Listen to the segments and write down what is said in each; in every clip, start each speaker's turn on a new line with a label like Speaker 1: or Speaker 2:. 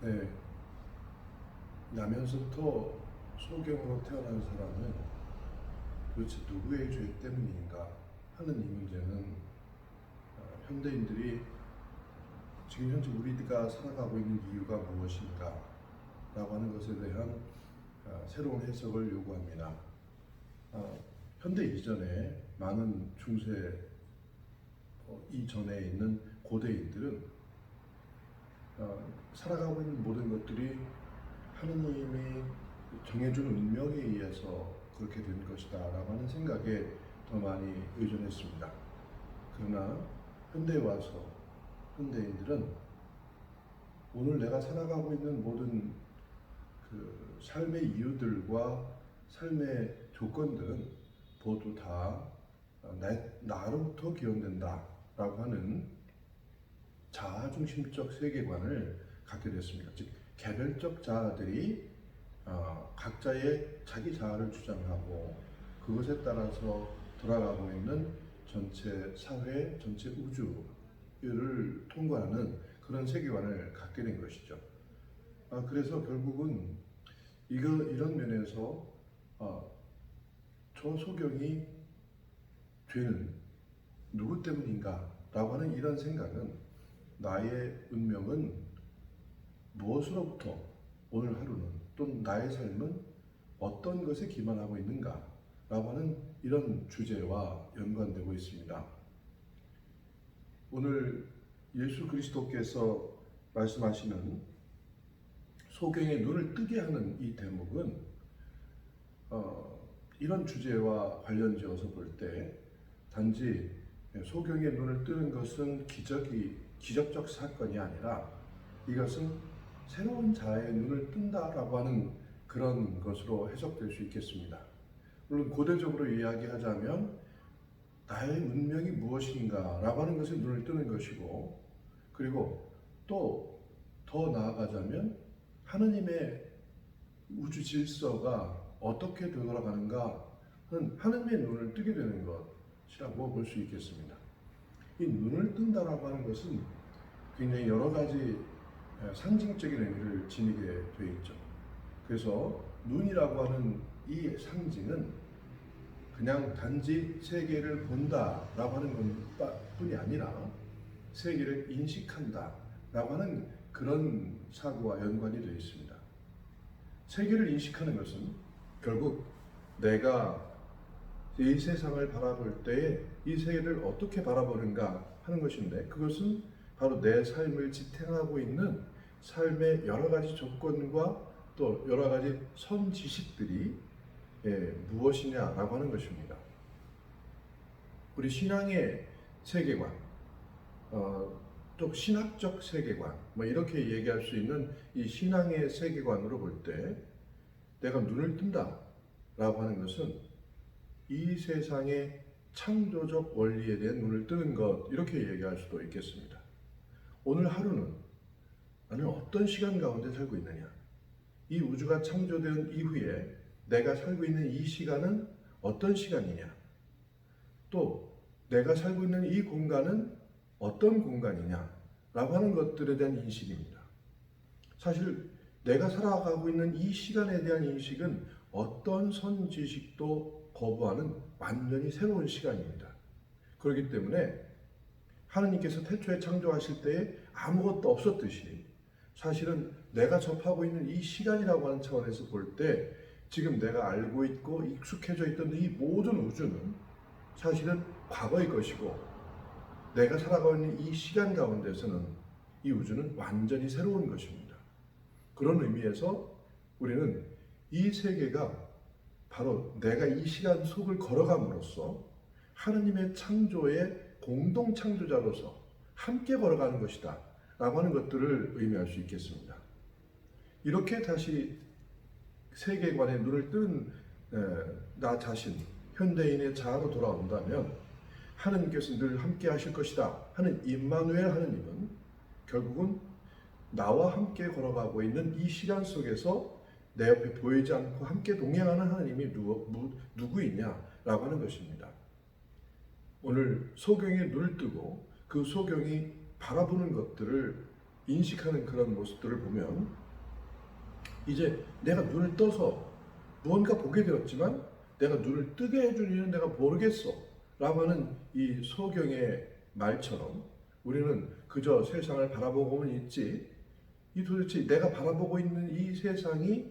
Speaker 1: 네, 나면서부터 소경으로 태어난 사람은 도대체 누구의 죄 때문인가 하는 이 문제는 현대인들이 지금 현재 우리가 살아가고 있는 이유가 무엇인가 라고 하는 것에 대한 새로운 해석을 요구합니다. 현대 이전에 많은 중세 이전에 있는 고대인들은 살아가고 있는 모든 것들이 하느님이 정해준 운명에 의해서 그렇게 된 것이다 라고 하는 생각에 더 많이 의존했습니다. 그러나 현대에 와서 현대인들은 오늘 내가 살아가고 있는 모든 그 삶의 이유들과 삶의 조건들은 모두 다 나로부터 기원된다 라고 하는 자아중심적 세계관을 갖게 됐습니다. 즉 개별적 자아들이 각자의 자기 자아를 주장하고 그것에 따라서 돌아가고 있는 전체 사회, 전체 우주를 통과하는 그런 세계관을 갖게 된 것이죠. 그래서 결국은 이런 면에서 저 소경이 죄는 누구 때문인가 라고 하는 이런 생각은 나의 운명은 무엇으로부터 오늘 하루는 또는 나의 삶은 어떤 것에 기반하고 있는가 라고 하는 이런 주제와 연관되고 있습니다. 오늘 예수 그리스도께서 말씀하시는 소경의 눈을 뜨게 하는 이 대목은 이런 주제와 관련지어서 볼 때 단지 소경의 눈을 뜨는 것은 기적적 사건이 아니라 이것은 새로운 자아의 눈을 뜬다라고 하는 그런 것으로 해석될 수 있겠습니다. 물론 고대적으로 이야기하자면 나의 운명이 무엇인가 라고 하는 것에 눈을 뜨는 것이고, 그리고 또 더 나아가자면 하느님의 우주 질서가 어떻게 되돌아가는가 하는 하느님의 눈을 뜨게 되는 것이라고 볼 수 있겠습니다. 이 눈을 뜬다라고 하는 것은 굉장히 여러 가지 상징적인 의미를 지니게 되어 있죠. 그래서 눈이라고 하는 이 상징은 그냥 단지 세계를 본다라고 하는 것뿐이 아니라 세계를 인식한다라고 하는 그런 사고와 연관이 되어 있습니다. 세계를 인식하는 것은 결국 내가 이 세상을 바라볼 때에 이 세계를 어떻게 바라보는가 하는 것인데, 그것은 바로 내 삶을 지탱하고 있는 삶의 여러 가지 조건과 또 여러 가지 선지식들이 무엇이냐라고 하는 것입니다. 우리 신앙의 세계관, 또 신학적 세계관, 이렇게 얘기할 수 있는 이 신앙의 세계관으로 볼 때 내가 눈을 뜬다라고 하는 것은 이 세상의 창조적 원리에 대한 눈을 뜨는 것, 이렇게 얘기할 수도 있겠습니다. 오늘 하루는 나는 어떤 시간 가운데 살고 있느냐, 이 우주가 창조된 이후에 내가 살고 있는 이 시간은 어떤 시간이냐, 또 내가 살고 있는 이 공간은 어떤 공간이냐 라고 하는 것들에 대한 인식입니다. 사실 내가 살아가고 있는 이 시간에 대한 인식은 어떤 선지식도 거부하는 완전히 새로운 시간입니다. 그렇기 때문에 하느님께서 태초에 창조하실 때에 아무것도 없었듯이 사실은 내가 접하고 있는 이 시간이라고 하는 차원에서 볼 때 지금 내가 알고 있고 익숙해져 있던 이 모든 우주는 사실은 과거의 것이고, 내가 살아가고 있는 이 시간 가운데서는 이 우주는 완전히 새로운 것입니다. 그런 의미에서 우리는 이 세계가 바로 내가 이 시간 속을 걸어감으로써 하느님의 창조의 공동 창조자로서 함께 걸어가는 것이다 라고 하는 것들을 의미할 수 있겠습니다. 이렇게 다시 세계관에 눈을 뜬 나 자신, 현대인의 자아로 돌아온다면 하느님께서 늘 함께 하실 것이다 하는 임마누엘 하느님은 결국은 나와 함께 걸어가고 있는 이 시간 속에서 내 옆에 보이지 않고 함께 동행하는 하느님이 누구이냐라고 하는 것입니다. 오늘 소경이 눈을 뜨고 그 소경이 바라보는 것들을 인식하는 그런 모습들을 보면 이제 내가 눈을 떠서 무언가 보게 되었지만 내가 눈을 뜨게 해줄 이유는 내가 모르겠어 라고 하는 이 소경의 말처럼 우리는 그저 세상을 바라보고는 있지 이 도대체 내가 바라보고 있는 이 세상이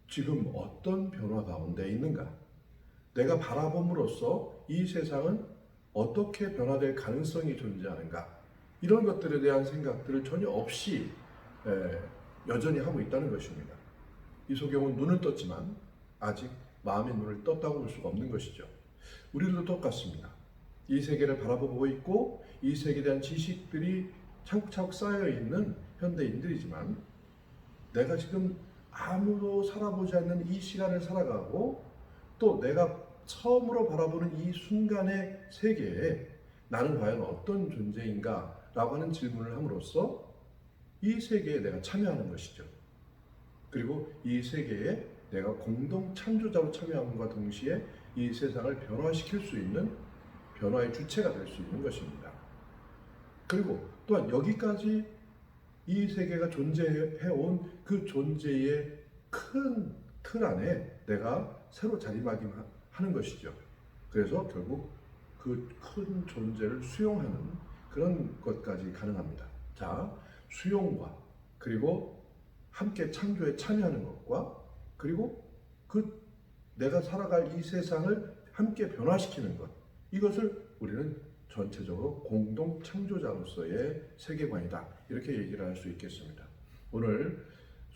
Speaker 1: 지금 어떤 변화 가운데 있는가? 내가 바라봄으로써 이 세상은 어떻게 변화될 가능성이 존재하는가? 이런 것들에 대한 생각들을 전혀 없이 여전히 하고 있다는 것입니다. 이소경은 눈을 떴지만 아직 마음의 눈을 떴다고 볼 수가 없는 것이죠. 우리도 똑같습니다. 이 세계를 바라보고 있고 이 세계에 대한 지식들이 차곡차곡 쌓여 있는 현대인들이지만 내가 지금 아무도 살아보지 않는 이 시간을 살아가고 또 내가 처음으로 바라보는 이 순간의 세계에 나는 과연 어떤 존재인가 라고 하는 질문을 함으로써 이 세계에 내가 참여하는 것이죠. 그리고 이 세계에 내가 공동 창조자로 참여함과 동시에 이 세상을 변화시킬 수 있는 변화의 주체가 될 수 있는 것입니다. 그리고 또한 여기까지 이 세계가 존재해온 그 존재의 큰 틀 안에 내가 새로 자리매김하는 것이죠. 그래서 결국 그 큰 존재를 수용하는 그런 것까지 가능합니다. 자, 수용과 그리고 함께 창조에 참여하는 것과 그리고 그 내가 살아갈 이 세상을 함께 변화시키는 것 이것을 우리는 전체적으로 공동 창조자로서의 세계관이다 이렇게 얘기를 할 수 있겠습니다. 오늘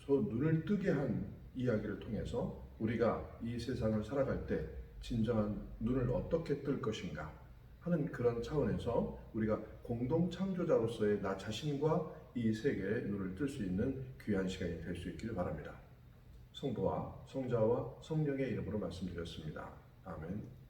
Speaker 1: 눈을 뜨게 한 이야기를 통해서 우리가 이 세상을 살아갈 때 진정한 눈을 어떻게 뜰 것인가 하는 그런 차원에서 우리가 공동 창조자로서의 나 자신과 이 세계에 눈을 뜰 수 있는 귀한 시간이 될 수 있기를 바랍니다. 성부와 성자와 성령의 이름으로 말씀드렸습니다. 아멘.